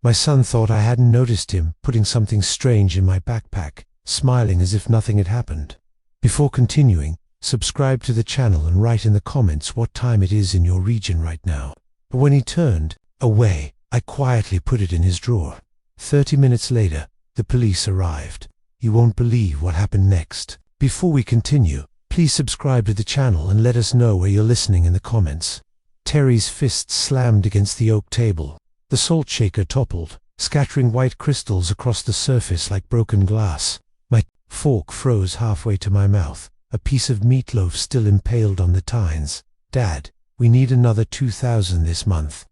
My son thought I hadn't noticed him, putting something strange in my backpack, smiling as if nothing had happened. Before continuing, subscribe to the channel and write in the comments what time it is in your region right now. But when he turned away, I quietly put it in his drawer. 30 minutes later, the police arrived. You won't believe what happened next. Before we continue, please subscribe to the channel and let us know where you're listening in the comments. Terry's fist slammed against the oak table. The salt shaker toppled, scattering white crystals across the surface like broken glass. My fork froze halfway to my mouth, a piece of meatloaf still impaled on the tines. Dad, we need another 2,000 this month.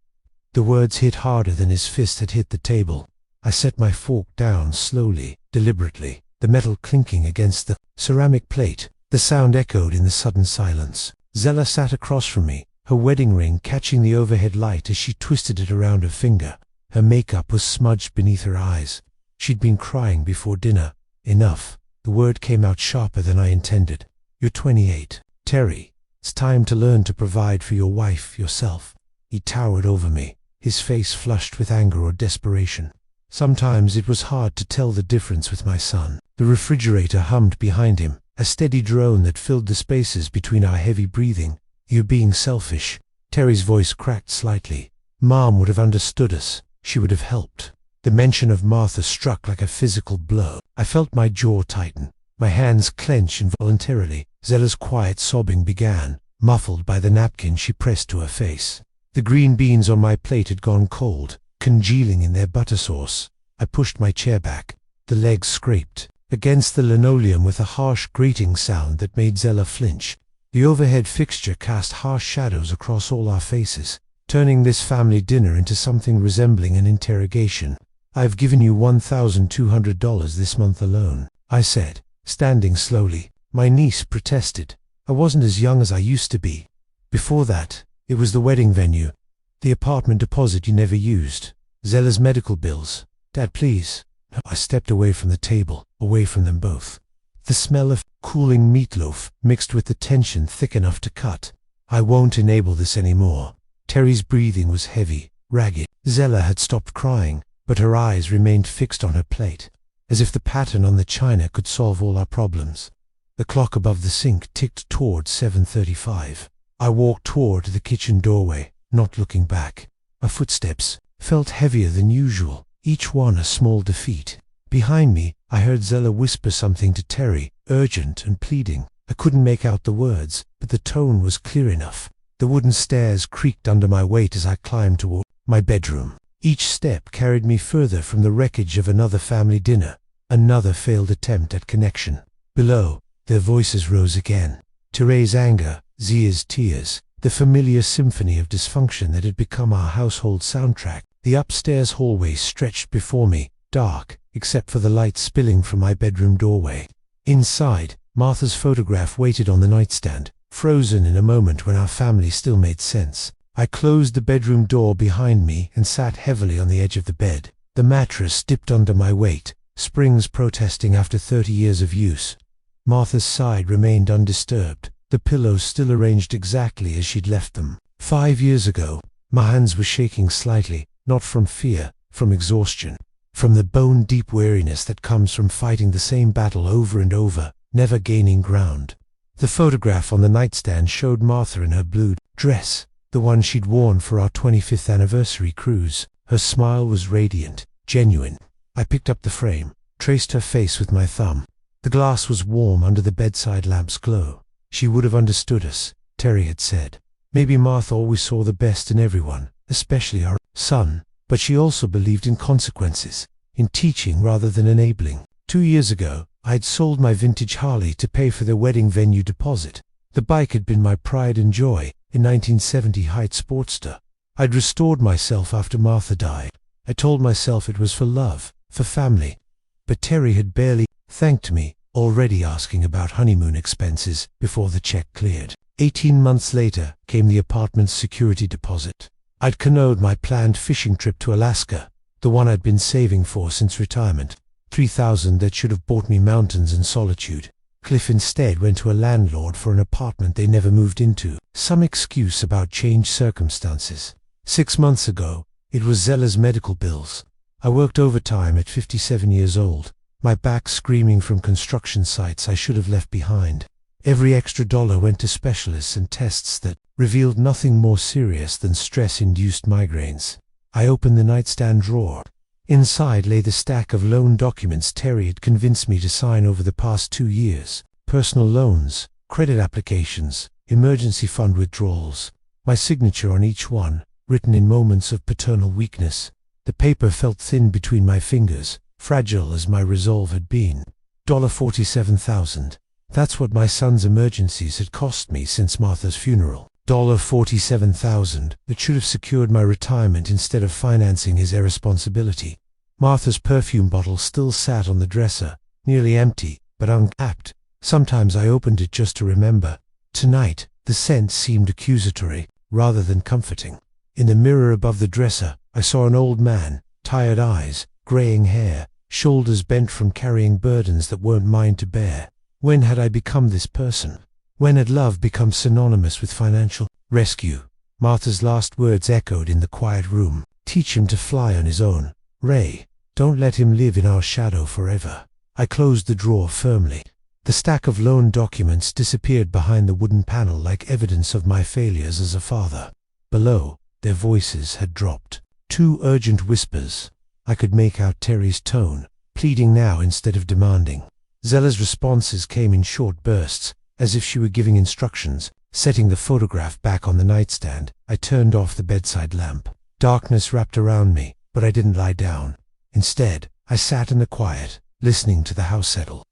The words hit harder than his fist had hit the table. I set my fork down slowly, deliberately, the metal clinking against the ceramic plate. The sound echoed in the sudden silence. Zella sat across from me, her wedding ring catching the overhead light as she twisted it around her finger. Her makeup was smudged beneath her eyes. She'd been crying before dinner. Enough. The word came out sharper than I intended. You're 28. Terry, it's time to learn to provide for your wife yourself. He towered over me, his face flushed with anger or desperation. Sometimes it was hard to tell the difference with my son. The refrigerator hummed behind him, a steady drone that filled the spaces between our heavy breathing. You're being selfish. Terry's voice cracked slightly. Mom would have understood us. She would have helped. The mention of Martha struck like a physical blow. I felt my jaw tighten, my hands clench involuntarily. Zella's quiet sobbing began, muffled by the napkin she pressed to her face. The green beans on my plate had gone cold, congealing in their butter sauce. I pushed my chair back. The legs scraped against the linoleum with a harsh grating sound that made Zella flinch. The overhead fixture cast harsh shadows across all our faces, turning this family dinner into something resembling an interrogation. I've given you $1,200 this month alone, I said, standing slowly. My niece protested. I wasn't as young as I used to be. Before that, it was the wedding venue, the apartment deposit you never used, Zella's medical bills. Dad, please. I stepped away from the table, away from them both. The smell of cooling meatloaf mixed with the tension thick enough to cut. I won't enable this anymore. Terry's breathing was heavy, ragged. Zella had stopped crying, but her eyes remained fixed on her plate, as if the pattern on the china could solve all our problems. The clock above the sink ticked toward 7:35. I walked toward the kitchen doorway, not looking back. My footsteps felt heavier than usual, each one a small defeat. Behind me, I heard Zella whisper something to Terry, urgent and pleading. I couldn't make out the words, but the tone was clear enough. The wooden stairs creaked under my weight as I climbed toward my bedroom. Each step carried me further from the wreckage of another family dinner, another failed attempt at connection. Below, their voices rose again. Terry's anger, Zia's tears, the familiar symphony of dysfunction that had become our household soundtrack. The upstairs hallway stretched before me, dark, except for the light spilling from my bedroom doorway. Inside, Martha's photograph waited on the nightstand, frozen in a moment when our family still made sense. I closed the bedroom door behind me and sat heavily on the edge of the bed. The mattress dipped under my weight, springs protesting after 30 years of use. Martha's side remained undisturbed, the pillows still arranged exactly as she'd left them. 5 years ago, my hands were shaking slightly, not from fear, from exhaustion. From the bone-deep weariness that comes from fighting the same battle over and over, never gaining ground. The photograph on the nightstand showed Martha in her blue dress, the one she'd worn for our 25th anniversary cruise. Her smile was radiant, genuine. I picked up the frame, traced her face with my thumb. The glass was warm under the bedside lamp's glow. She would have understood us, Terry had said. Maybe Martha always saw the best in everyone, especially our son. But she also believed in consequences, in teaching rather than enabling. 2 years ago, I had sold my vintage Harley to pay for the wedding venue deposit. The bike had been my pride and joy, a 1970 Height Sportster. I'd restored myself after Martha died. I told myself it was for love, for family. But Terry had barely thanked me, already asking about honeymoon expenses before the check cleared. 18 months later came the apartment's security deposit. I'd canoed my planned fishing trip to Alaska, the one I'd been saving for since retirement. $3,000 that should have bought me mountains and solitude. Cliff instead went to a landlord for an apartment they never moved into. Some excuse about changed circumstances. 6 months ago, it was Zella's medical bills. I worked overtime at 57 years old, my back screaming from construction sites I should have left behind. Every extra dollar went to specialists and tests that revealed nothing more serious than stress-induced migraines. I opened the nightstand drawer. Inside lay the stack of loan documents Terry had convinced me to sign over the past 2 years. Personal loans, credit applications, emergency fund withdrawals. My signature on each one, written in moments of paternal weakness. The paper felt thin between my fingers, fragile as my resolve had been. $47,000. That's what my son's emergencies had cost me since Martha's funeral. $47,000 that should have secured my retirement instead of financing his irresponsibility. Martha's perfume bottle still sat on the dresser, nearly empty, but uncapped. Sometimes I opened it just to remember. Tonight, the scent seemed accusatory, rather than comforting. In the mirror above the dresser, I saw an old man, tired eyes, graying hair, shoulders bent from carrying burdens that weren't mine to bear. When had I become this person? When had love become synonymous with financial rescue? Martha's last words echoed in the quiet room. Teach him to fly on his own. Ray, don't let him live in our shadow forever. I closed the drawer firmly. The stack of loan documents disappeared behind the wooden panel like evidence of my failures as a father. Below, their voices had dropped. 2 urgent whispers. I could make out Terry's tone, pleading now instead of demanding. Zella's responses came in short bursts, as if she were giving instructions. Setting the photograph back on the nightstand, I turned off the bedside lamp. Darkness wrapped around me, but I didn't lie down. Instead, I sat in the quiet, listening to the house settle.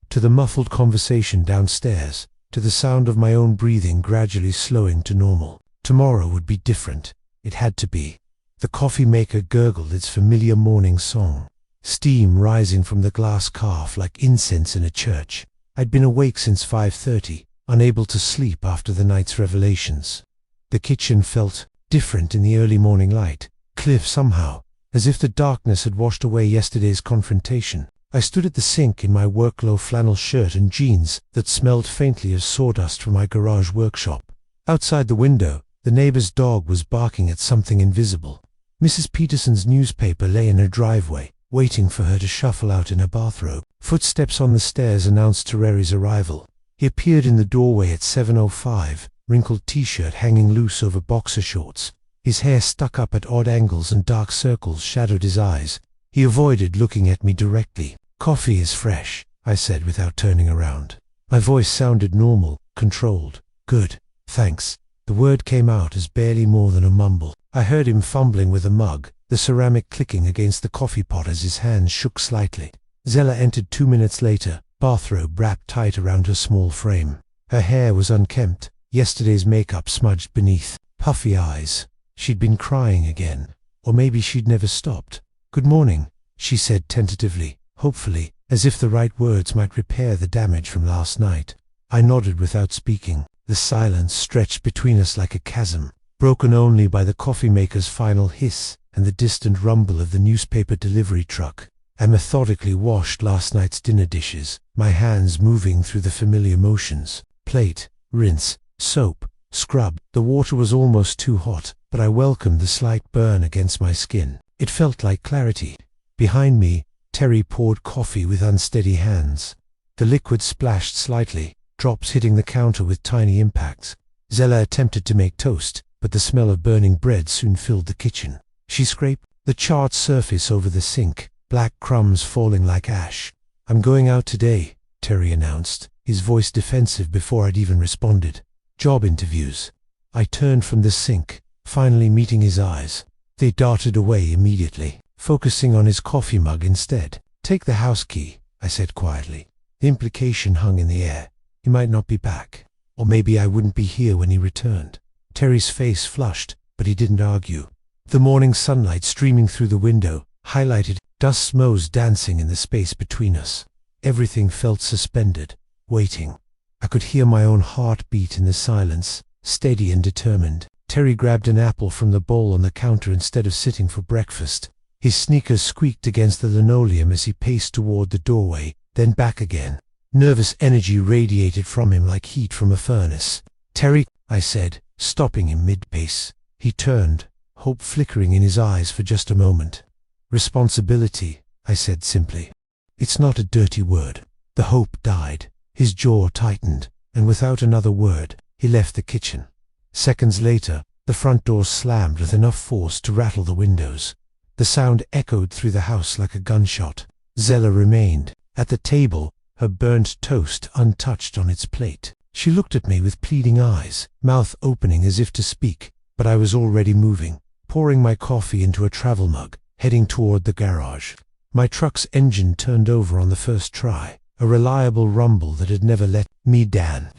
To the muffled conversation downstairs, to the sound of my own breathing gradually slowing to normal. Tomorrow would be different. It had to be. The coffee maker gurgled its familiar morning song, steam rising from the glass calf like incense in a church. I'd been awake since 5:30, unable to sleep after the night's revelations. The kitchen felt different in the early morning light, clear somehow, as if the darkness had washed away yesterday's confrontation. I stood at the sink in my work-low flannel shirt and jeans that smelled faintly of sawdust from my garage workshop. Outside the window, the neighbor's dog was barking at something invisible. Mrs. Peterson's newspaper lay in her driveway, waiting for her to shuffle out in her bathrobe. Footsteps on the stairs announced Terry's arrival. He appeared in the doorway at 7:05, wrinkled t-shirt hanging loose over boxer shorts. His hair stuck up at odd angles and dark circles shadowed his eyes. He avoided looking at me directly. "Coffee is fresh," I said without turning around. My voice sounded normal, controlled. "Good, thanks." The word came out as barely more than a mumble. I heard him fumbling with a mug, the ceramic clicking against the coffee pot as his hands shook slightly. Zella entered 2 minutes later, bathrobe wrapped tight around her small frame. Her hair was unkempt, yesterday's makeup smudged beneath. Puffy eyes. She'd been crying again. Or maybe she'd never stopped. "Good morning," she said tentatively, hopefully, as if the right words might repair the damage from last night. I nodded without speaking. The silence stretched between us like a chasm, broken only by the coffee maker's final hiss and the distant rumble of the newspaper delivery truck. I methodically washed last night's dinner dishes, my hands moving through the familiar motions. Plate, rinse, soap, scrub. The water was almost too hot, but I welcomed the slight burn against my skin. It felt like clarity. Behind me, Terry poured coffee with unsteady hands. The liquid splashed slightly, drops hitting the counter with tiny impacts. Zella attempted to make toast, but the smell of burning bread soon filled the kitchen. She scraped the charred surface over the sink, black crumbs falling like ash. "I'm going out today," Terry announced, his voice defensive before I'd even responded. "Job interviews." I turned from the sink, finally meeting his eyes. They darted away immediately, focusing on his coffee mug instead. "Take the house key," I said quietly. The implication hung in the air. He might not be back. Or maybe I wouldn't be here when he returned. Terry's face flushed, but he didn't argue. The morning sunlight streaming through the window highlighted dust motes dancing in the space between us. Everything felt suspended, waiting. I could hear my own heart beat in the silence, steady and determined. Terry grabbed an apple from the bowl on the counter instead of sitting for breakfast. His sneakers squeaked against the linoleum as he paced toward the doorway, then back again. Nervous energy radiated from him like heat from a furnace. "Terry," I said, stopping him mid-pace. He turned, hope flickering in his eyes for just a moment. Responsibility, I said simply. It's not a dirty word. The hope died. His jaw tightened, and without another word, he left the kitchen. Seconds later, the front door slammed with enough force to rattle the windows. The sound echoed through the house like a gunshot. Zella remained, at the table, her burnt toast untouched on its plate. She looked at me with pleading eyes, mouth opening as if to speak, but I was already moving, pouring my coffee into a travel mug, heading toward the garage. My truck's engine turned over on the first try, a reliable rumble that had never let me down.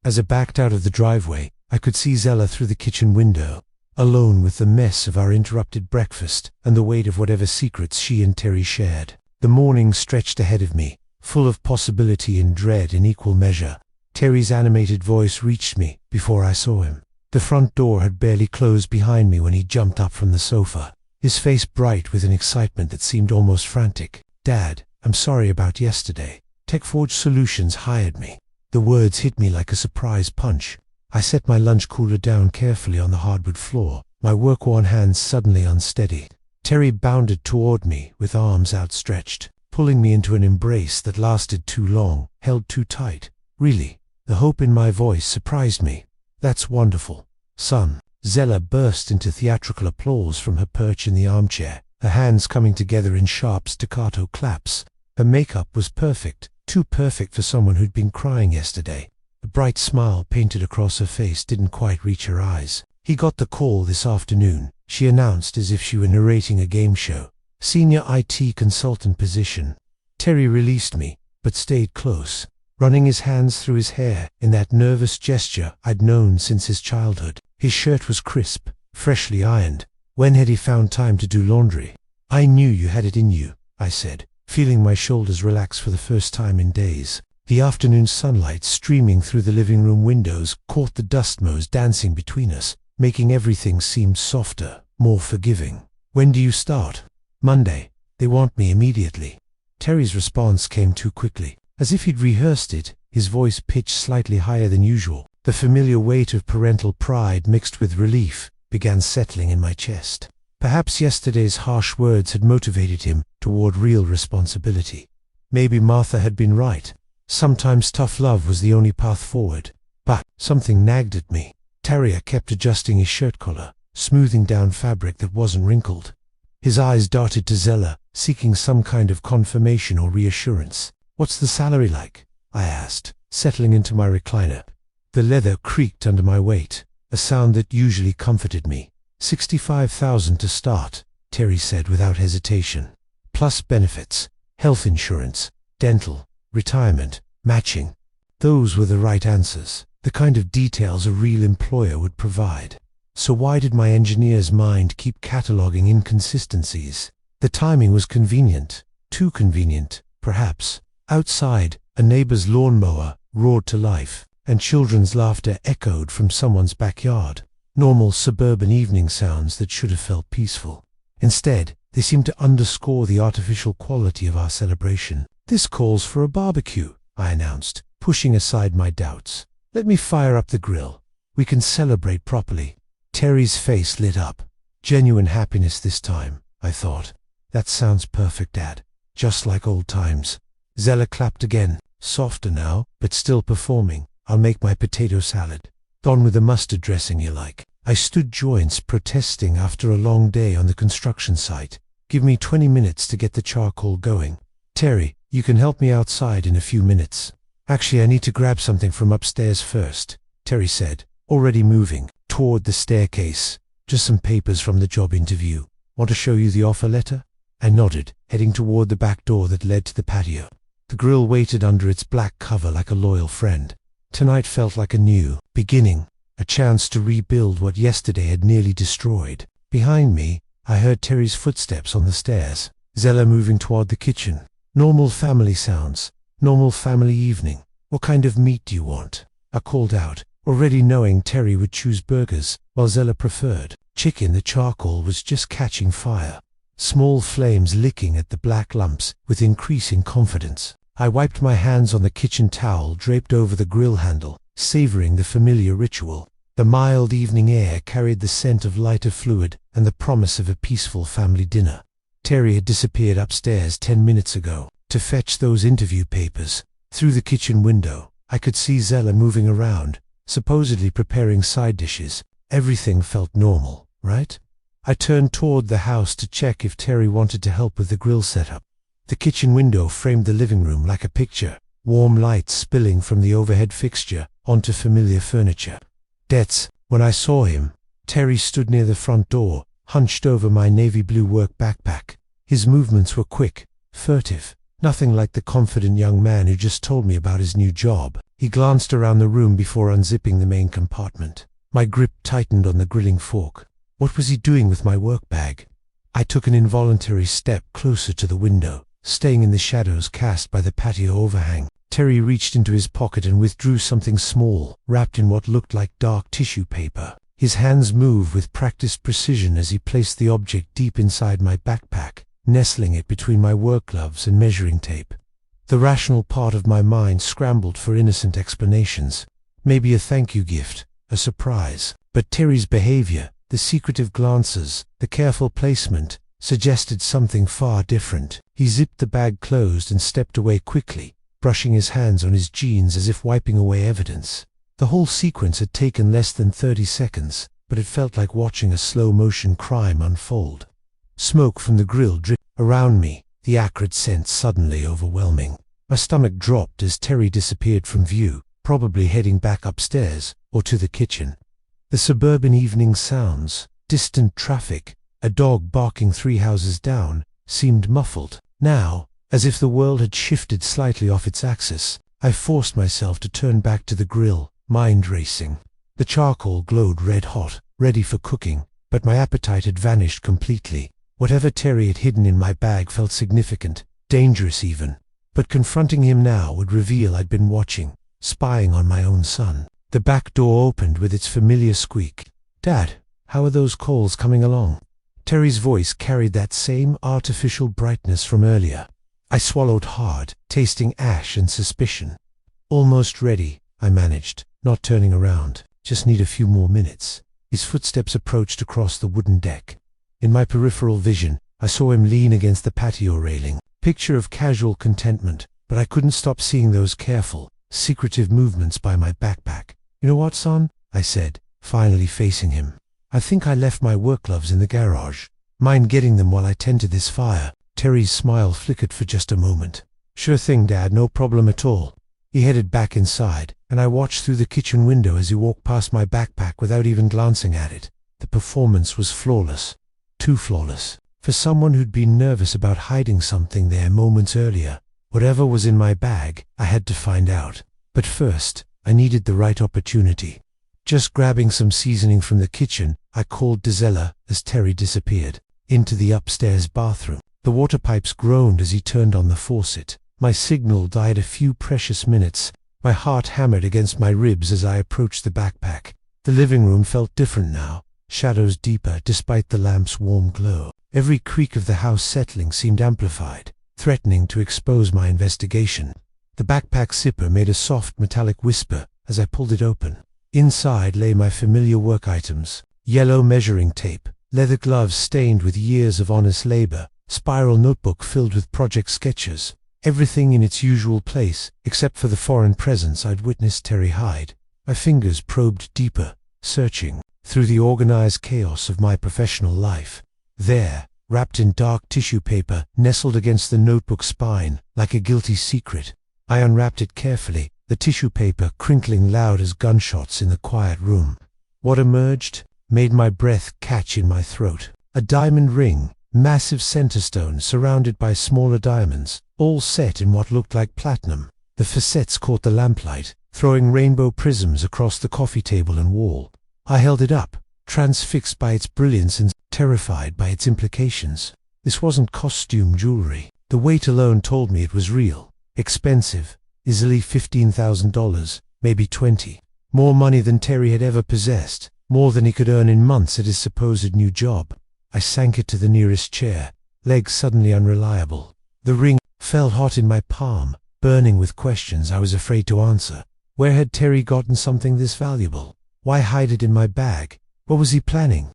As I backed out of the driveway, I could see Zella through the kitchen window, alone with the mess of our interrupted breakfast and the weight of whatever secrets she and Terry shared. The morning stretched ahead of me, full of possibility and dread in equal measure. Terry's animated voice reached me before I saw him. The front door had barely closed behind me when he jumped up from the sofa, his face bright with an excitement that seemed almost frantic. "Dad, I'm sorry about yesterday. TechForge Solutions hired me." The words hit me like a surprise punch. I set my lunch cooler down carefully on the hardwood floor, my work-worn hands suddenly unsteady. Terry bounded toward me with arms outstretched, pulling me into an embrace that lasted too long, held too tight. "Really?" The hope in my voice surprised me. "That's wonderful, son." Zella burst into theatrical applause from her perch in the armchair, her hands coming together in sharp staccato claps. Her makeup was perfect, too perfect for someone who'd been crying yesterday. The bright smile painted across her face didn't quite reach her eyes. "He got the call this afternoon," she announced as if she were narrating a game show. "Senior IT consultant position." Terry released me, but stayed close, running his hands through his hair in that nervous gesture I'd known since his childhood. His shirt was crisp, freshly ironed. When had he found time to do laundry? "I knew you had it in you," I said, feeling my shoulders relax for the first time in days. The afternoon sunlight streaming through the living room windows caught the dust motes dancing between us, making everything seem softer, more forgiving. "When do you start?" "Monday. They want me immediately." Terry's response came too quickly. As if he'd rehearsed it, his voice pitched slightly higher than usual. The familiar weight of parental pride mixed with relief began settling in my chest. Perhaps yesterday's harsh words had motivated him toward real responsibility. Maybe Martha had been right. Sometimes tough love was the only path forward. But something nagged at me. Terrier kept adjusting his shirt collar, smoothing down fabric that wasn't wrinkled. His eyes darted to Zella, seeking some kind of confirmation or reassurance. "What's the salary like?" I asked, settling into my recliner. The leather creaked under my weight, a sound that usually comforted me. $65,000 to start, Terry said without hesitation. Plus benefits, health insurance, dental, retirement, matching. Those were the right answers, the kind of details a real employer would provide. So why did my engineer's mind keep cataloging inconsistencies? The timing was convenient, too convenient, perhaps. Outside, a neighbor's lawnmower roared to life, and children's laughter echoed from someone's backyard. Normal suburban evening sounds that should have felt peaceful. Instead, they seemed to underscore the artificial quality of our celebration. "This calls for a barbecue," I announced, pushing aside my doubts. "Let me fire up the grill. We can celebrate properly." Terry's face lit up. Genuine happiness this time, I thought. "That sounds perfect, Dad. Just like old times." Zella clapped again, softer now, but still performing. "I'll make my potato salad. Gone with the mustard dressing you like." I stood joints protesting after a long day on the construction site. "Give me 20 minutes to get the charcoal going." "Terry, you can help me outside in a few minutes." "Actually, I need to grab something from upstairs first," Terry said, already moving toward the staircase. "Just some papers from the job interview. Want to show you the offer letter?" I nodded, heading toward the back door that led to the patio. The grill waited under its black cover like a loyal friend. Tonight felt like a new beginning, a chance to rebuild what yesterday had nearly destroyed. Behind me, I heard Terry's footsteps on the stairs, Zella moving toward the kitchen. Normal family sounds, normal family evening. "What kind of meat do you want?" I called out, already knowing Terry would choose burgers, while Zella preferred chicken. The charcoal was just catching fire, small flames licking at the black lumps with increasing confidence. I wiped my hands on the kitchen towel draped over the grill handle, savoring the familiar ritual. The mild evening air carried the scent of lighter fluid and the promise of a peaceful family dinner. Terry had disappeared upstairs 10 minutes ago to fetch those interview papers. Through the kitchen window, I could see Zella moving around, supposedly preparing side dishes. Everything felt normal, right? I turned toward the house to check if Terry wanted to help with the grill setup. The kitchen window framed the living room like a picture, warm light spilling from the overhead fixture onto familiar furniture. When I saw him, Terry stood near the front door, hunched over my navy blue work backpack. His movements were quick, furtive, nothing like the confident young man who just told me about his new job. He glanced around the room before unzipping the main compartment. My grip tightened on the grilling fork. What was he doing with my work bag? I took an involuntary step closer to the window, staying in the shadows cast by the patio overhang. Terry reached into his pocket and withdrew something small, wrapped in what looked like dark tissue paper. His hands moved with practiced precision as he placed the object deep inside my backpack, nestling it between my work gloves and measuring tape. The rational part of my mind scrambled for innocent explanations. Maybe a thank you gift, a surprise. But Terry's behavior, the secretive glances, the careful placement, suggested something far different. He zipped the bag closed and stepped away quickly, brushing his hands on his jeans as if wiping away evidence. The whole sequence had taken less than 30 seconds, but it felt like watching a slow-motion crime unfold. Smoke from the grill dripped around me, the acrid scent suddenly overwhelming. My stomach dropped as Terry disappeared from view, probably heading back upstairs or to the kitchen. The suburban evening sounds, distant traffic, a dog barking 3 houses down, seemed muffled. Now, as if the world had shifted slightly off its axis, I forced myself to turn back to the grill, mind racing. The charcoal glowed red-hot, ready for cooking, but my appetite had vanished completely. Whatever Terry had hidden in my bag felt significant, dangerous even. But confronting him now would reveal I'd been watching, spying on my own son. The back door opened with its familiar squeak. "Dad, how are those calls coming along?" Terry's voice carried that same artificial brightness from earlier. I swallowed hard, tasting ash and suspicion. "Almost ready," I managed, not turning around. "Just need a few more minutes." His footsteps approached across the wooden deck. In my peripheral vision, I saw him lean against the patio railing. Picture of casual contentment, but I couldn't stop seeing those careful, secretive movements by my backpack. "You know what, son?" I said, finally facing him. "I think I left my work gloves in the garage. Mind getting them while I tend to this fire?" Terry's smile flickered for just a moment. "Sure thing, Dad, no problem at all." He headed back inside, and I watched through the kitchen window as he walked past my backpack without even glancing at it. The performance was flawless. Too flawless. For someone who'd been nervous about hiding something there moments earlier. Whatever was in my bag, I had to find out. But first, I needed the right opportunity. Just grabbing some seasoning from the kitchen, I called to Zella as Terry disappeared into the upstairs bathroom. The water pipes groaned as he turned on the faucet. My signal died a few precious minutes. My heart hammered against my ribs as I approached the backpack. The living room felt different now, shadows deeper despite the lamp's warm glow. Every creak of the house settling seemed amplified, threatening to expose my investigation. The backpack zipper made a soft metallic whisper as I pulled it open. Inside lay my familiar work items: yellow measuring tape, leather gloves stained with years of honest labor, spiral notebook filled with project sketches. Everything in its usual place, except for the foreign presence I'd witnessed Terry hide. My fingers probed deeper, searching through the organized chaos of my professional life. There, wrapped in dark tissue paper, nestled against the notebook spine, like a guilty secret. I unwrapped it carefully, the tissue paper crinkling loud as gunshots in the quiet room. What emerged made my breath catch in my throat. A diamond ring, massive center stone surrounded by smaller diamonds, all set in what looked like platinum. The facets caught the lamplight, throwing rainbow prisms across the coffee table and wall. I held it up, transfixed by its brilliance and terrified by its implications. This wasn't costume jewelry. The weight alone told me it was real. Expensive, easily $15,000, maybe 20. More money than Terry had ever possessed, more than he could earn in months at his supposed new job. I sank it to the nearest chair, legs suddenly unreliable. The ring felt hot in my palm, burning with questions I was afraid to answer. Where had Terry gotten something this valuable? Why hide it in my bag? What was he planning?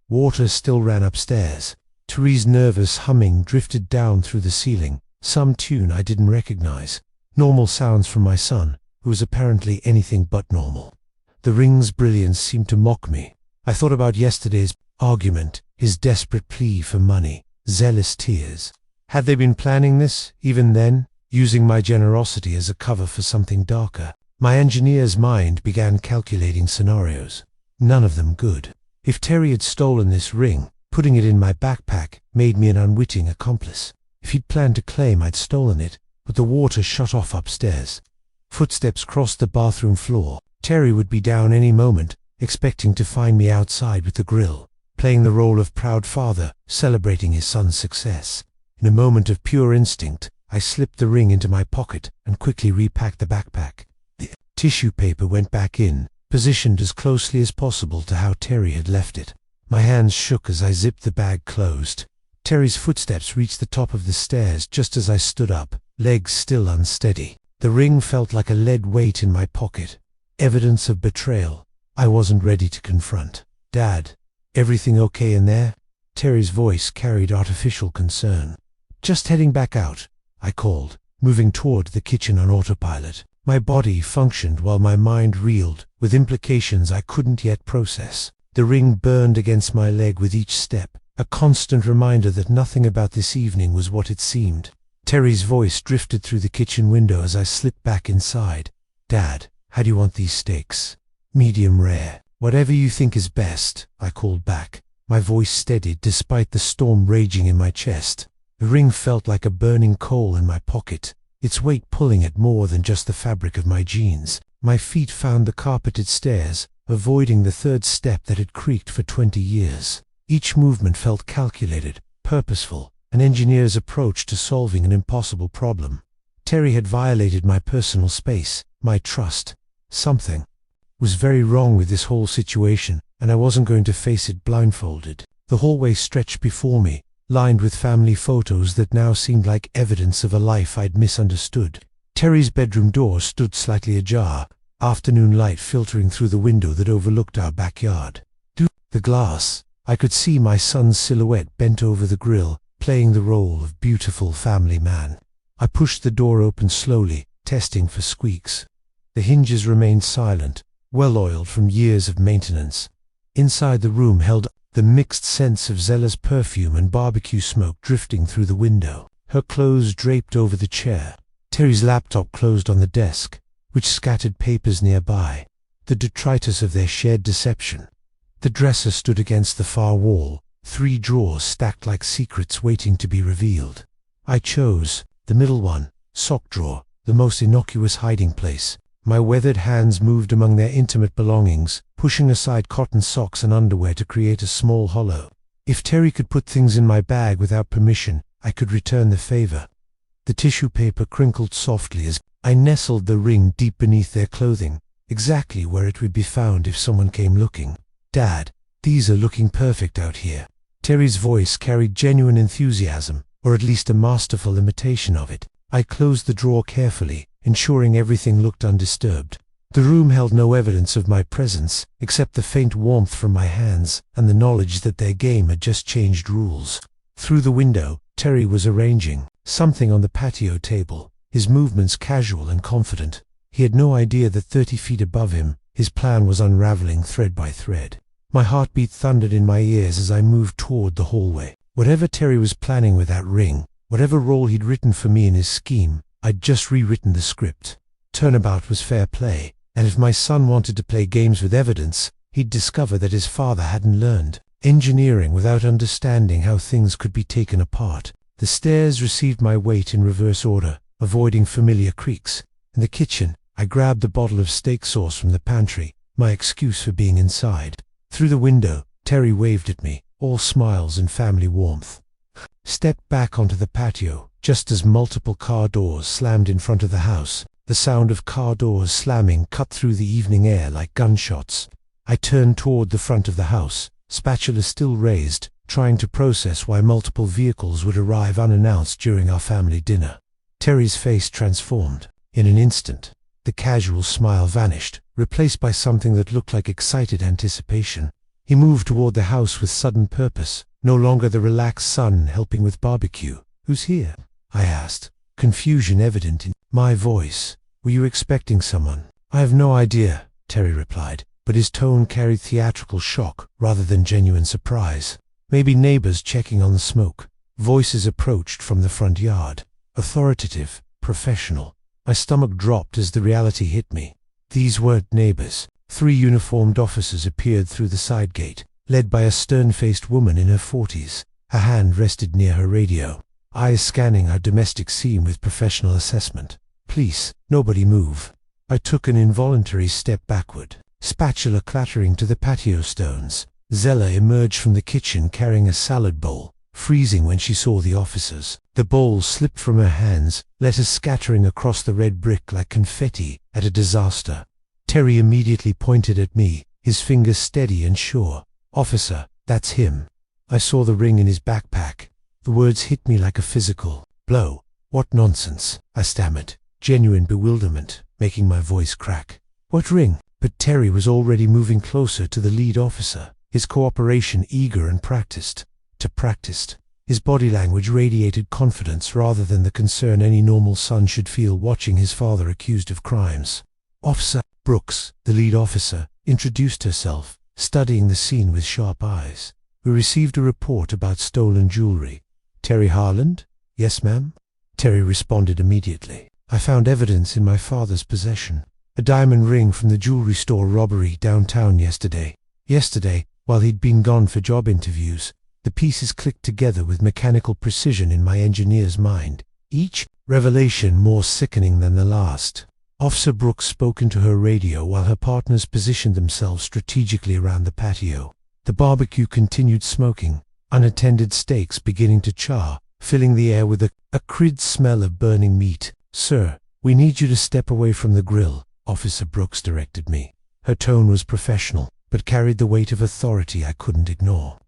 Water still ran upstairs. Terry's nervous humming drifted down through the ceiling, some tune I didn't recognize. Normal sounds from my son, who was apparently anything but normal. The ring's brilliance seemed to mock me. I thought about yesterday's argument, his desperate plea for money, zealous tears. Had they been planning this, even then, using my generosity as a cover for something darker? My engineer's mind began calculating scenarios. None of them good. If Terry had stolen this ring, putting it in my backpack made me an unwitting accomplice. If he'd planned to claim I'd stolen it, but the water shut off upstairs. Footsteps crossed the bathroom floor. Terry would be down any moment, expecting to find me outside with the grill, playing the role of proud father, celebrating his son's success. In a moment of pure instinct, I slipped the ring into my pocket and quickly repacked the backpack. The tissue paper went back in, positioned as closely as possible to how Terry had left it. My hands shook as I zipped the bag closed. Terry's footsteps reached the top of the stairs just as I stood up, legs still unsteady. The ring felt like a lead weight in my pocket. Evidence of betrayal. I wasn't ready to confront. "Dad, everything okay in there?" Terry's voice carried artificial concern. "Just heading back out," I called, moving toward the kitchen on autopilot. My body functioned while my mind reeled, with implications I couldn't yet process. The ring burned against my leg with each step, a constant reminder that nothing about this evening was what it seemed. Terry's voice drifted through the kitchen window as I slipped back inside. "Dad, how do you want these steaks?" "Medium rare." "Whatever you think is best," I called back. My voice steadied despite the storm raging in my chest. The ring felt like a burning coal in my pocket, its weight pulling at more than just the fabric of my jeans. My feet found the carpeted stairs, avoiding the third step that had creaked for 20 years. Each movement felt calculated, purposeful, an engineer's approach to solving an impossible problem. Terry had violated my personal space, my trust. Something was very wrong with this whole situation, and I wasn't going to face it blindfolded. The hallway stretched before me, lined with family photos that now seemed like evidence of a life I'd misunderstood. Terry's bedroom door stood slightly ajar, afternoon light filtering through the window that overlooked our backyard. Through the glass, I could see my son's silhouette bent over the grill, playing the role of beautiful family man. I pushed the door open slowly, testing for squeaks. The hinges remained silent, well-oiled from years of maintenance. Inside the room held the mixed scents of Zella's perfume and barbecue smoke drifting through the window. Her clothes draped over the chair. Terry's laptop closed on the desk, which scattered papers nearby, the detritus of their shared deception. The dresser stood against the far wall, 3 drawers stacked like secrets waiting to be revealed. I chose the middle one, sock drawer, the most innocuous hiding place. My weathered hands moved among their intimate belongings, pushing aside cotton socks and underwear to create a small hollow. If Terry could put things in my bag without permission, I could return the favor. The tissue paper crinkled softly as I nestled the ring deep beneath their clothing, exactly where it would be found if someone came looking. "Dad, these are looking perfect out here." Terry's voice carried genuine enthusiasm, or at least a masterful imitation of it. I closed the drawer carefully, ensuring everything looked undisturbed. The room held no evidence of my presence, except the faint warmth from my hands and the knowledge that their game had just changed rules. Through the window, Terry was arranging something on the patio table, his movements casual and confident. He had no idea that 30 feet above him, his plan was unraveling thread by thread. My heartbeat thundered in my ears as I moved toward the hallway. Whatever Terry was planning with that ring, whatever role he'd written for me in his scheme, I'd just rewritten the script. Turnabout was fair play, and if my son wanted to play games with evidence, he'd discover that his father hadn't learned engineering without understanding how things could be taken apart. The stairs received my weight in reverse order, avoiding familiar creaks. In the kitchen, I grabbed the bottle of steak sauce from the pantry, my excuse for being inside. Through the window, Terry waved at me, all smiles and family warmth. Stepped back onto the patio, just as multiple car doors slammed in front of the house. The sound of car doors slamming cut through the evening air like gunshots. I turned toward the front of the house, spatula still raised, trying to process why multiple vehicles would arrive unannounced during our family dinner. Terry's face transformed. In an instant, the casual smile vanished, replaced by something that looked like excited anticipation. He moved toward the house with sudden purpose, No longer the relaxed son helping with barbecue. "Who's here?" I asked, confusion evident in my voice. "Were you expecting someone?" "I have no idea," Terry replied, but his tone carried theatrical shock rather than genuine surprise. "Maybe neighbors checking on the smoke." Voices approached from the front yard. Authoritative, professional. My stomach dropped as the reality hit me. These weren't neighbors. 3 uniformed officers appeared through the side gate, led by a stern-faced woman in her 40s. Her hand rested near her radio, eyes scanning our domestic scene with professional assessment. "Please, nobody move." I took an involuntary step backward, spatula clattering to the patio stones. Zella emerged from the kitchen carrying a salad bowl, freezing when she saw the officers. The bowl slipped from her hands, letters scattering across the red brick like confetti at a disaster. Terry immediately pointed at me, his fingers steady and sure. "Officer, that's him." I saw the ring in his backpack. The words hit me like a physical blow. "What nonsense," I stammered, genuine bewilderment making my voice crack. "What ring?" But Terry was already moving closer to the lead officer, his cooperation eager and practiced. His body language radiated confidence rather than the concern any normal son should feel watching his father accused of crimes. "Officer Brooks," the lead officer, introduced herself, studying the scene with sharp eyes. "We received a report about stolen jewelry." "Terry Harland?" "Yes, ma'am." Terry responded immediately. "I found evidence in my father's possession. A diamond ring from the jewelry store robbery downtown yesterday. While he'd been gone for job interviews. The pieces clicked together with mechanical precision in my engineer's mind, each revelation more sickening than the last." Officer Brooks spoke into her radio while her partners positioned themselves strategically around the patio. The barbecue continued smoking, unattended steaks beginning to char, filling the air with a acrid smell of burning meat. "Sir, we need you to step away from the grill," Officer Brooks directed me. Her tone was professional, but carried the weight of authority I couldn't ignore.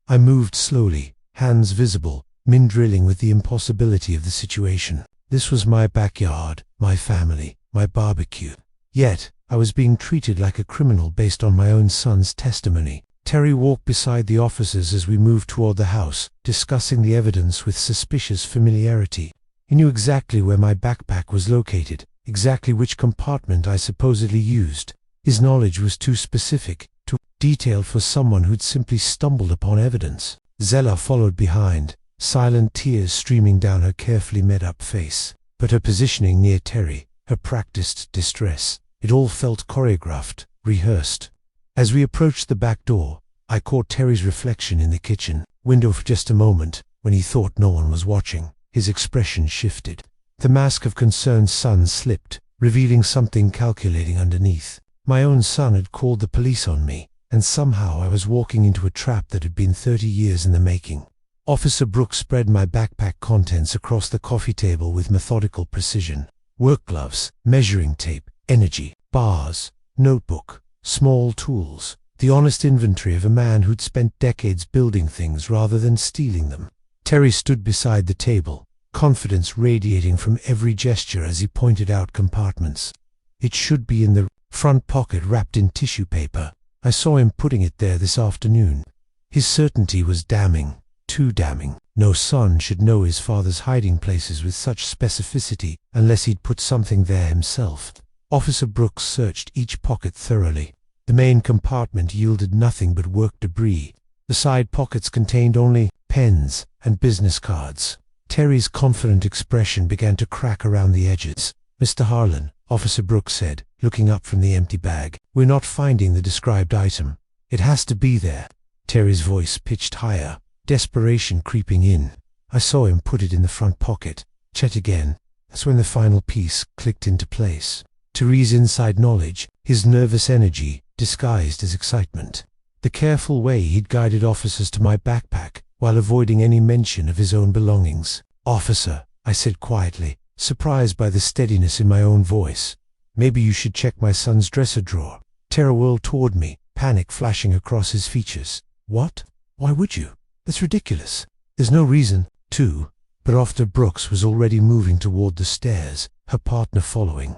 I moved slowly, hands visible, drilling with the impossibility of the situation. This was my backyard, my family, my barbecue. Yet, I was being treated like a criminal based on my own son's testimony. Terry walked beside the officers as we moved toward the house, discussing the evidence with suspicious familiarity. He knew exactly where my backpack was located, exactly which compartment I supposedly used. His knowledge was too specific, too detailed for someone who'd simply stumbled upon evidence. Zella followed behind, silent tears streaming down her carefully made-up face. But her positioning near Terry, her practiced distress, it all felt choreographed, rehearsed. As we approached the back door, I caught Terry's reflection in the kitchen window for just a moment. When he thought no one was watching, his expression shifted. The mask of concerned son slipped, revealing something calculating underneath. My own son had called the police on me, and somehow I was walking into a trap that had been 30 years in the making. Officer Brooks spread my backpack contents across the coffee table with methodical precision. Work gloves, measuring tape, energy, bars, notebook, small tools, the honest inventory of a man who'd spent decades building things rather than stealing them. Terry stood beside the table, confidence radiating from every gesture as he pointed out compartments. "It should be in the front pocket wrapped in tissue paper. I saw him putting it there this afternoon." His certainty was damning, too damning. No son should know his father's hiding places with such specificity unless he'd put something there himself. Officer Brooks searched each pocket thoroughly. The main compartment yielded nothing but work debris. The side pockets contained only pens and business cards. Terry's confident expression began to crack around the edges. "Mr. Harlan," Officer Brooks said, looking up from the empty bag, "we're not finding the described item. It has to be there." Terry's voice pitched higher, desperation creeping in. I saw him put it in the front pocket. Check again. That's when the final piece clicked into place. Terry's inside knowledge, his nervous energy, disguised as excitement. The careful way he'd guided officers to my backpack, while avoiding any mention of his own belongings. "Officer," I said quietly, surprised by the steadiness in my own voice, "maybe you should check my son's dresser drawer." Terry whirled toward me, panic flashing across his features. "What? Why would you? That's ridiculous. There's no reason to." But Officer Brooks was already moving toward the stairs, her partner following.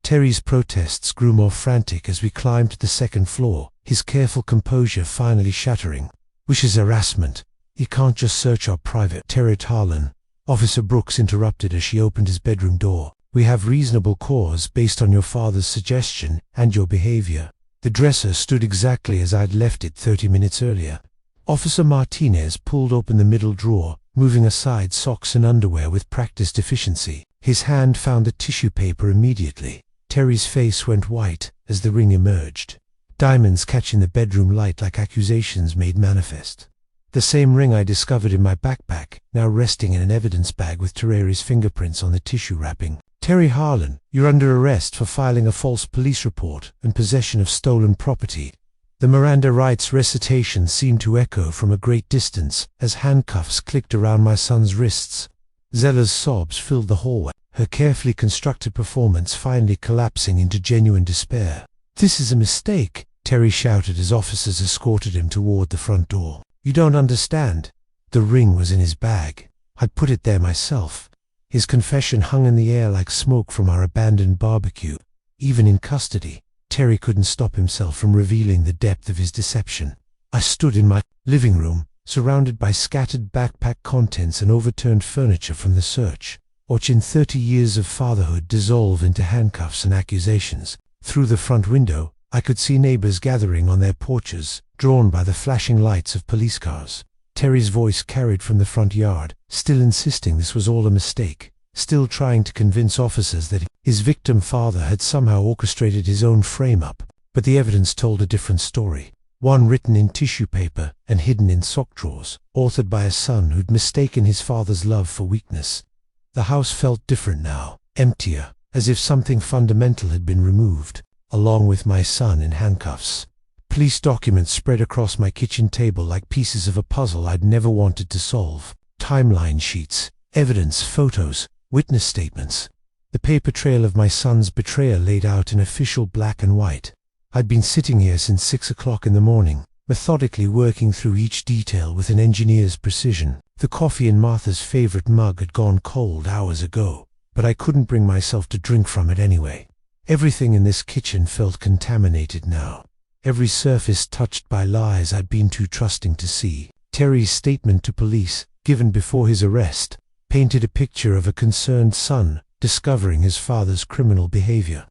Terry's protests grew more frantic as we climbed to the second floor, his careful composure finally shattering. "Wishes harassment. You can't just search our private territory. Officer Brooks interrupted as she opened his bedroom door. We have reasonable cause based on your father's suggestion and your behavior. The dresser stood exactly as I'd left it 30 minutes earlier. Officer Martinez pulled open the middle drawer, moving aside socks and underwear with practiced efficiency. His hand found the tissue paper immediately. Terry's face went white as the ring emerged. Diamonds catching the bedroom light like accusations made manifest. The same ring I discovered in my backpack, now resting in an evidence bag with Terry's fingerprints on the tissue wrapping. Terry Harlan, you're under arrest for filing a false police report and possession of stolen property. The Miranda rights recitation seemed to echo from a great distance as handcuffs clicked around my son's wrists. Zella's sobs filled the hallway, her carefully constructed performance finally collapsing into genuine despair. This is a mistake, Terry shouted as officers escorted him toward the front door. You don't understand. The ring was in his bag. I'd put it there myself. His confession hung in the air like smoke from our abandoned barbecue. Even in custody, Terry couldn't stop himself from revealing the depth of his deception. I stood in my living room, surrounded by scattered backpack contents and overturned furniture from the search, watching 30 years of fatherhood dissolve into handcuffs and accusations. Through the front window, I could see neighbors gathering on their porches, drawn by the flashing lights of police cars. Terry's voice carried from the front yard, still insisting this was all a mistake, still trying to convince officers that his victim father had somehow orchestrated his own frame-up. But the evidence told a different story, one written in tissue paper and hidden in sock drawers, authored by a son who'd mistaken his father's love for weakness. The house felt different now, emptier, as if something fundamental had been removed, along with my son in handcuffs. Police documents spread across my kitchen table like pieces of a puzzle I'd never wanted to solve. Timeline sheets, evidence, photos, witness statements. The paper trail of my son's betrayal laid out in official black and white. I'd been sitting here since 6 o'clock in the morning, methodically working through each detail with an engineer's precision. The coffee in Martha's favorite mug had gone cold hours ago, but I couldn't bring myself to drink from it anyway. Everything in this kitchen felt contaminated now. Every surface touched by lies I'd been too trusting to see. Terry's statement to police, given before his arrest, painted a picture of a concerned son discovering his father's criminal behavior.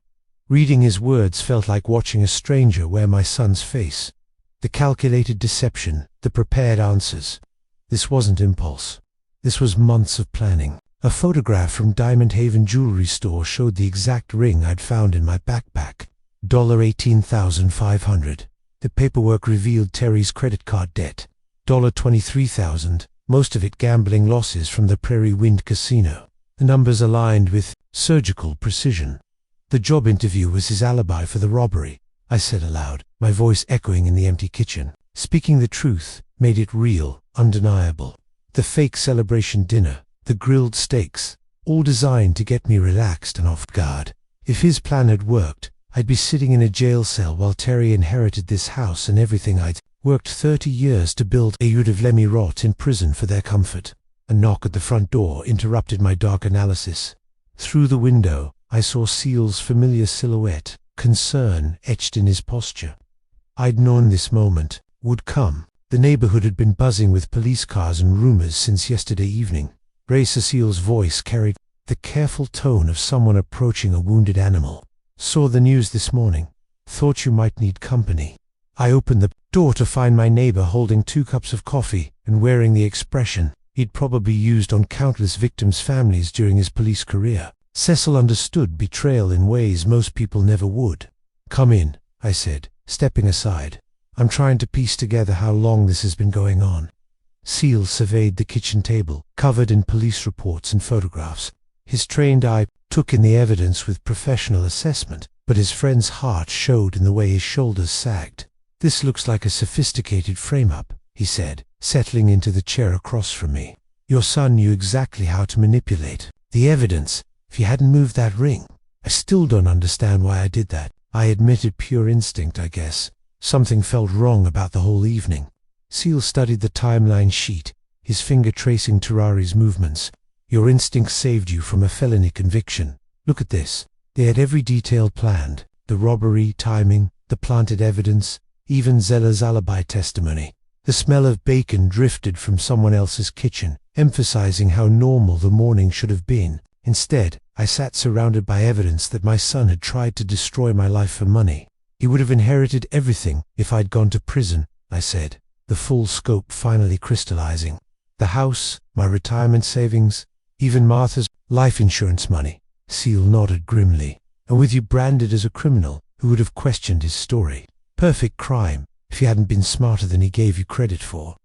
Reading his words felt like watching a stranger wear my son's face. The calculated deception, the prepared answers. This wasn't impulse. This was months of planning. A photograph from Diamond Haven jewelry store showed the exact ring I'd found in my backpack. $18,500. The paperwork revealed Terry's credit card debt. $23,000, most of it gambling losses from the Prairie Wind Casino. The numbers aligned with surgical precision. The job interview was his alibi for the robbery, I said aloud, my voice echoing in the empty kitchen. Speaking the truth made it real, undeniable. The fake celebration dinner, the grilled steaks, all designed to get me relaxed and off guard. If his plan had worked, I'd be sitting in a jail cell while Terry inherited this house and everything I'd worked 30 years to build. You'd have let me rot in prison for their comfort. A knock at the front door interrupted my dark analysis. Through the window, I saw Seal's familiar silhouette, concern etched in his posture. I'd known this moment would come. The neighborhood had been buzzing with police cars and rumors since yesterday evening. Ray Cecile's voice carried the careful tone of someone approaching a wounded animal. Saw the news this morning. Thought you might need company. I opened the door to find my neighbor holding 2 cups of coffee and wearing the expression he'd probably used on countless victims' families during his police career. Cecil understood betrayal in ways most people never would. Come in, I said, stepping aside. I'm trying to piece together how long this has been going on. Seal surveyed the kitchen table, covered in police reports and photographs. His trained eye took in the evidence with professional assessment, but his friend's heart showed in the way his shoulders sagged. This looks like a sophisticated frame-up, he said, settling into the chair across from me. Your son knew exactly how to manipulate the evidence. If he hadn't moved that ring, I still don't understand why I did that. I admitted pure instinct, I guess. Something felt wrong about the whole evening. Seal studied the timeline sheet, his finger tracing Terrari's movements. Your instinct saved you from a felony conviction. Look at this. They had every detail planned. The robbery, timing, the planted evidence, even Zella's alibi testimony. The smell of bacon drifted from someone else's kitchen, emphasizing how normal the morning should have been. Instead, I sat surrounded by evidence that my son had tried to destroy my life for money. He would have inherited everything if I'd gone to prison, I said, the full scope finally crystallizing. The house, my retirement savings, even Martha's life insurance money. Seal nodded grimly. And with you branded as a criminal, who would have questioned his story? Perfect crime, if he hadn't been smarter than he gave you credit for.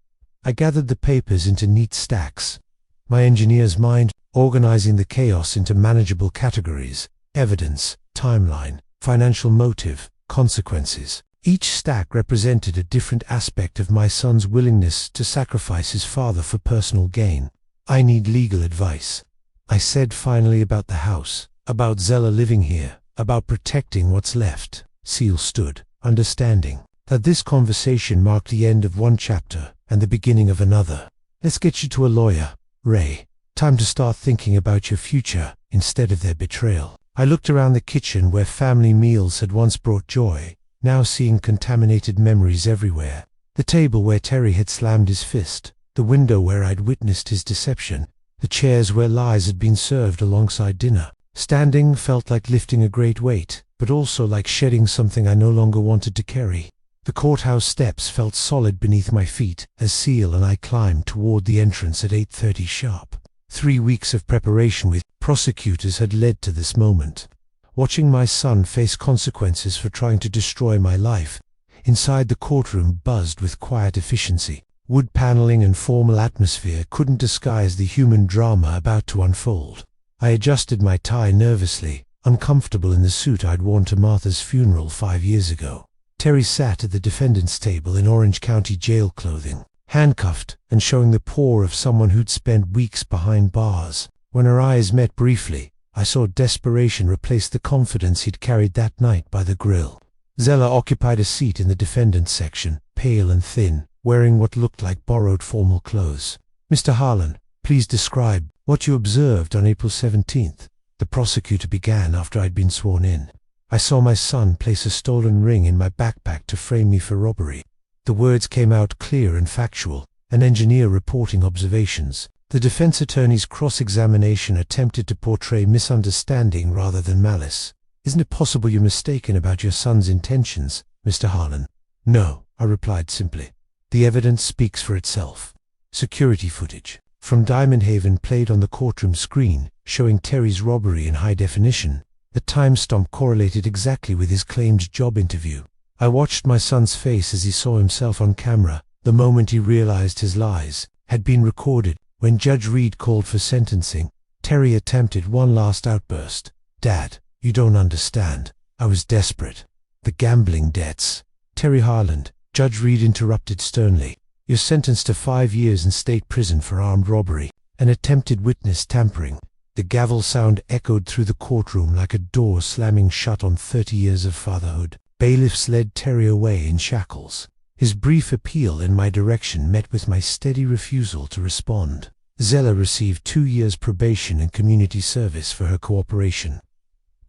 I gathered the papers into neat stacks, my engineer's mind organizing the chaos into manageable categories: evidence, timeline, financial motive, consequences. Each stack represented a different aspect of my son's willingness to sacrifice his father for personal gain. I need legal advice, I said finally, about the house, about Zella living here, about protecting what's left. Seal stood, understanding that this conversation marked the end of one chapter and the beginning of another. Let's get you to a lawyer, Ray. Time to start thinking about your future instead of their betrayal. I looked around the kitchen where family meals had once brought joy, now seeing contaminated memories everywhere. The table where Terry had slammed his fist, the window where I'd witnessed his deception, the chairs where lies had been served alongside dinner. Standing felt like lifting a great weight, but also like shedding something I no longer wanted to carry. The courthouse steps felt solid beneath my feet as Seal and I climbed toward the entrance at 8:30 sharp. 3 weeks of preparation with prosecutors had led to this moment. Watching my son face consequences for trying to destroy my life, inside the courtroom buzzed with quiet efficiency. Wood paneling and formal atmosphere couldn't disguise the human drama about to unfold. I adjusted my tie nervously, uncomfortable in the suit I'd worn to Martha's funeral 5 years ago. Terry sat at the defendant's table in Orange County jail clothing, handcuffed and showing the pore of someone who'd spent weeks behind bars. When our eyes met briefly, I saw desperation replace the confidence he'd carried that night by the grill. Zella occupied a seat in the defendant's section, pale and thin, wearing what looked like borrowed formal clothes. "Mr. Harlan, please describe what you observed on April 17th, the prosecutor began after I'd been sworn in. "I saw my son place a stolen ring in my backpack to frame me for robbery." The words came out clear and factual, an engineer reporting observations. The defense attorney's cross-examination attempted to portray misunderstanding rather than malice. "Isn't it possible you're mistaken about your son's intentions, Mr. Harlan?" "No," I replied simply. "The evidence speaks for itself." Security footage from Diamond Haven played on the courtroom screen, showing Terry's robbery in high definition. The timestamp correlated exactly with his claimed job interview. I watched my son's face as he saw himself on camera, the moment he realized his lies had been recorded. When Judge Reed called for sentencing, Terry attempted one last outburst. "Dad, you don't understand. I was desperate. The gambling debts." "Terry Harlan," Judge Reed interrupted sternly, "you're sentenced to 5 years in state prison for armed robbery and attempted witness tampering." The gavel sound echoed through the courtroom like a door slamming shut on 30 years of fatherhood. Bailiffs led Terry away in shackles. His brief appeal in my direction met with my steady refusal to respond. Zella received 2 years probation and community service for her cooperation,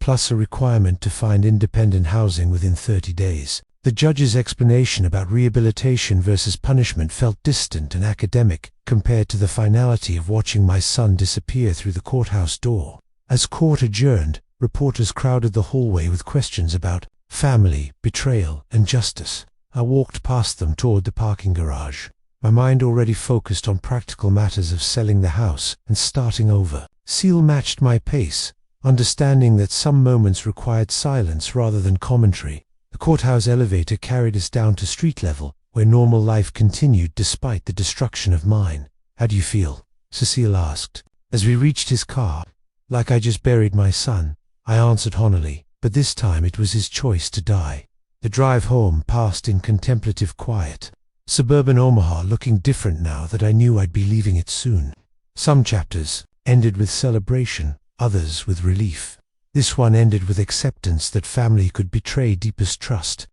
plus a requirement to find independent housing within 30 days. The judge's explanation about rehabilitation versus punishment felt distant and academic compared to the finality of watching my son disappear through the courthouse door. As court adjourned, reporters crowded the hallway with questions about family, betrayal, and justice. I walked past them toward the parking garage, my mind already focused on practical matters of selling the house and starting over. Seal matched my pace, understanding that some moments required silence rather than commentary. The courthouse elevator carried us down to street level, where normal life continued despite the destruction of mine. "How do you feel?" Cecile asked. As we reached his car, "Like I just buried my son," I answered honestly, but this time it was his choice to die. The drive home passed in contemplative quiet. Suburban Omaha looking different now that I knew I'd be leaving it soon. Some chapters ended with celebration, others with relief. This one ended with acceptance that family could betray deepest trust,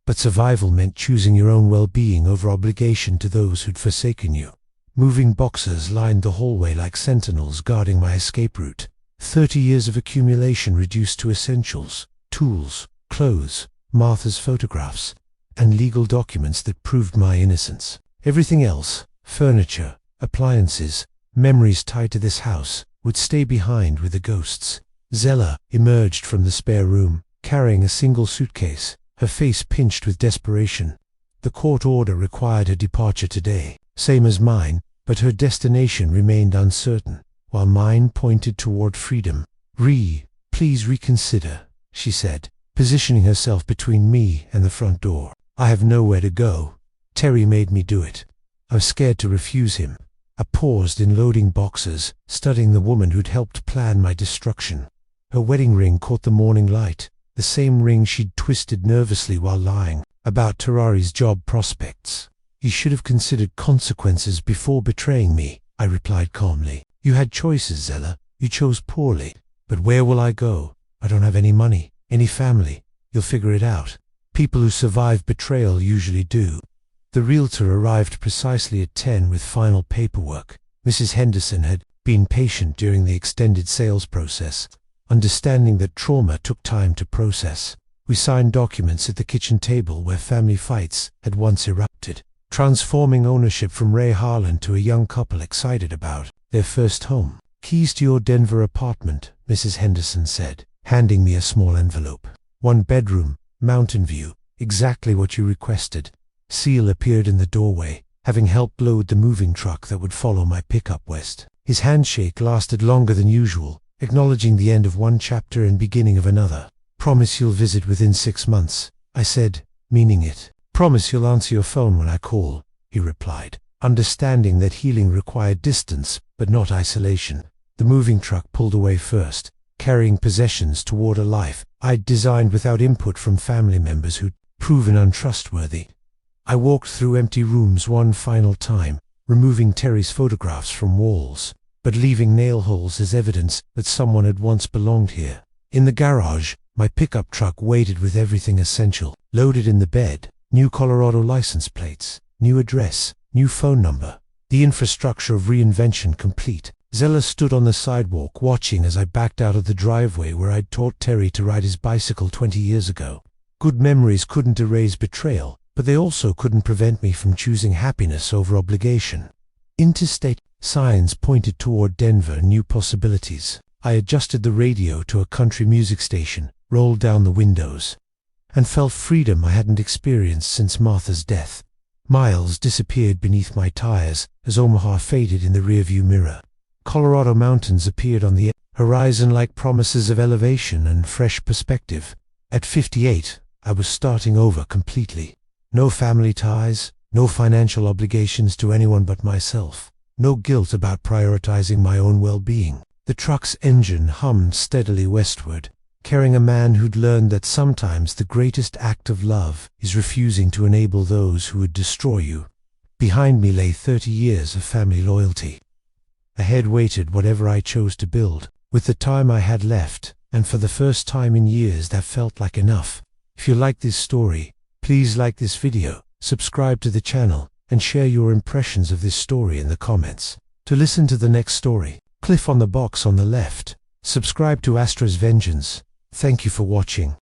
but survival meant choosing your own well-being over obligation to those who'd forsaken you. Moving boxes lined the hallway like sentinels guarding my escape route. 30 years of accumulation reduced to essentials: tools, clothes, Martha's photographs, and legal documents that proved my innocence. Everything else, furniture, appliances, memories tied to this house, would stay behind with the ghosts. Zella emerged from the spare room, carrying a single suitcase, her face pinched with desperation. The court order required her departure today, same as mine, but her destination remained uncertain, while mine pointed toward freedom. Please reconsider," she said, positioning herself between me and the front door. "I have nowhere to go. Terry made me do it. I was scared to refuse him." I paused in loading boxes, studying the woman who'd helped plan my destruction. Her wedding ring caught the morning light, the same ring she'd twisted nervously while lying about Terrari's job prospects. "You should have considered consequences before betraying me," I replied calmly. "You had choices, Zella. You chose poorly. But where will I go? I don't have any money, any family. You'll figure it out. People who survive betrayal usually do." The realtor arrived precisely at 10 with final paperwork. Mrs. Henderson had been patient during the extended sales process, understanding that trauma took time to process. We signed documents at the kitchen table where family fights had once erupted, transforming ownership from Ray Harlan to a young couple excited about their first home. "Keys to your Denver apartment," Mrs. Henderson said, handing me a small envelope. "One bedroom, mountain view, exactly what you requested." Seal appeared in the doorway, having helped load the moving truck that would follow my pickup west. His handshake lasted longer than usual, acknowledging the end of one chapter and beginning of another. "Promise you'll visit within 6 months," I said, meaning it. "Promise you'll answer your phone when I call," he replied, understanding that healing required distance, but not isolation. The moving truck pulled away first, carrying possessions toward a life I'd designed without input from family members who'd proven untrustworthy. I walked through empty rooms one final time, removing Terry's photographs from walls, but leaving nail holes as evidence that someone had once belonged here. In the garage, my pickup truck waited with everything essential, loaded in the bed, new Colorado license plates, new address, new phone number, the infrastructure of reinvention complete. Zella stood on the sidewalk watching as I backed out of the driveway where I'd taught Terry to ride his bicycle 20 years ago. Good memories couldn't erase betrayal, but they also couldn't prevent me from choosing happiness over obligation. Interstate signs pointed toward Denver and new possibilities. I adjusted the radio to a country music station, rolled down the windows, and felt freedom I hadn't experienced since Martha's death. Miles disappeared beneath my tires as Omaha faded in the rearview mirror. Colorado mountains appeared on the horizon like promises of elevation and fresh perspective. At 58, I was starting over completely. No family ties, no financial obligations to anyone but myself, no guilt about prioritizing my own well-being. The truck's engine hummed steadily westward, carrying a man who'd learned that sometimes the greatest act of love is refusing to enable those who would destroy you. Behind me lay 30 years of family loyalty. Ahead waited whatever I chose to build, with the time I had left, and for the first time in years that felt like enough. If you like this story, please like this video, subscribe to the channel, and share your impressions of this story in the comments. To listen to the next story, click on the box on the left. Subscribe to Astra's Vengeance. Thank you for watching.